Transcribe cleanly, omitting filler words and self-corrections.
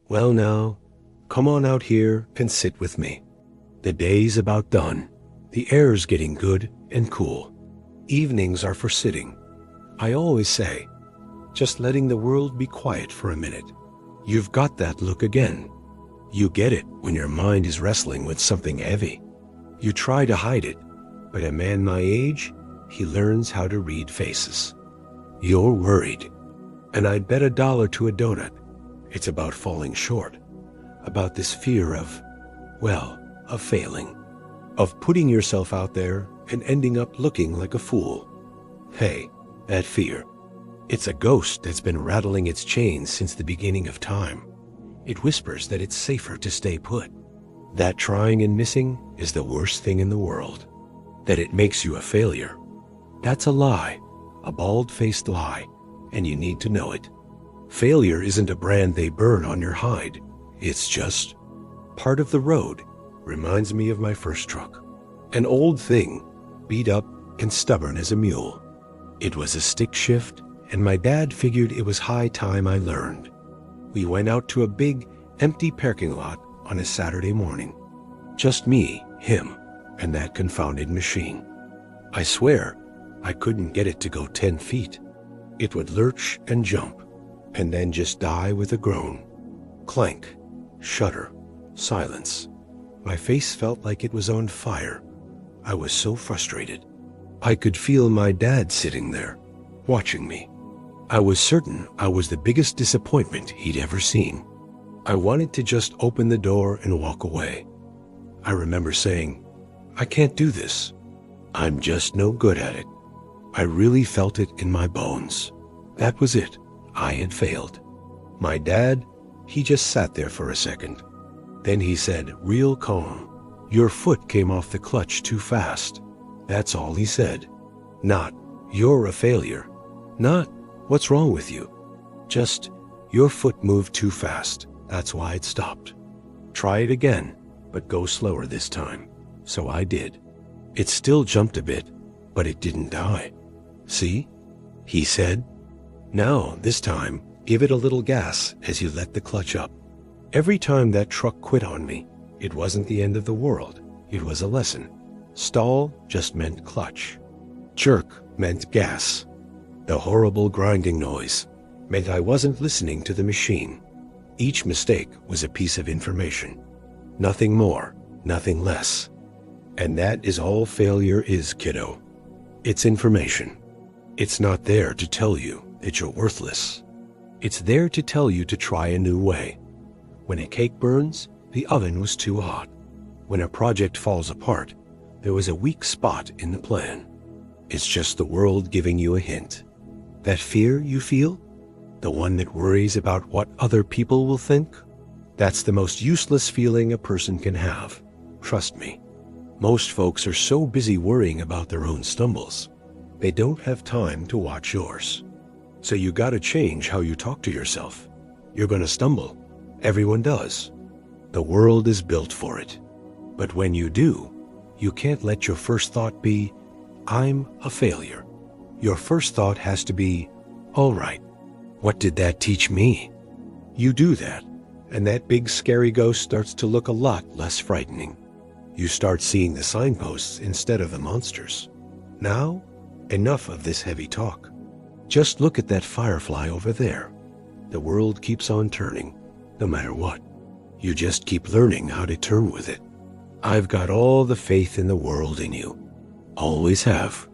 Well now, come on out here and sit with me. The day's about done. The air's getting good and cool. Evenings are for sitting. I always say, just letting the world be quiet for a minute. You've got that look again. You get it when your mind is wrestling with something heavy. You try to hide it, but a man my age, he learns how to read faces. You're worried, and I'd bet $1 to a donut. It's about falling short, about this fear of failing, of putting yourself out there and ending up looking like a fool. Hey, that fear, it's a ghost that's been rattling its chains since the beginning of time. It whispers that it's safer to stay put, that trying and missing is the worst thing in the world, that it makes you a failure. That's a lie, a bald-faced lie, and you need to know it. Failure isn't a brand they burn on your hide. It's just part of the road. Reminds me of my first truck. An old thing, beat up and stubborn as a mule. It was a stick shift, and my dad figured it was high time I learned. We went out to a big, empty parking lot on a Saturday morning. Just me, him, and that confounded machine. I swear, I couldn't get it to go 10 feet. It would lurch and jump, and then just die with a groan. Clank, shudder, silence. My face felt like it was on fire. I was so frustrated. I could feel my dad sitting there, watching me. I was certain I was the biggest disappointment he'd ever seen. I wanted to just open the door and walk away. I remember saying, I can't do this. I'm just no good at it. I really felt it in my bones. That was it. I had failed. My dad, he just sat there for a second. Then he said, real calm, your foot came off the clutch too fast. That's all he said. Not, you're a failure. Not, what's wrong with you? Just, your foot moved too fast. That's why it stopped. Try it again, but go slower this time. So I did. It still jumped a bit, but it didn't die. See? He said. Now, this time, give it a little gas as you let the clutch up. Every time that truck quit on me, it wasn't the end of the world. It was a lesson. Stall just meant clutch. Jerk meant gas. The horrible grinding noise meant I wasn't listening to the machine. Each mistake was a piece of information. Nothing more, nothing less. And that is all failure is, kiddo. It's information. It's not there to tell you that you're worthless. It's there to tell you to try a new way. When a cake burns, the oven was too hot. When a project falls apart, there was a weak spot in the plan. It's just the world giving you a hint. That fear you feel, the one that worries about what other people will think, that's the most useless feeling a person can have. Trust me. Most folks are so busy worrying about their own stumbles, they don't have time to watch yours. So you gotta change how you talk to yourself. You're gonna stumble. Everyone does. The world is built for it. But when you do, you can't let your first thought be, I'm a failure. Your first thought has to be, all right, what did that teach me? You do that, and that big scary ghost starts to look a lot less frightening. You start seeing the signposts instead of the monsters. Now, enough of this heavy talk. Just look at that firefly over there. The world keeps on turning, no matter what. You just keep learning how to turn with it. I've got all the faith in the world in you. Always have.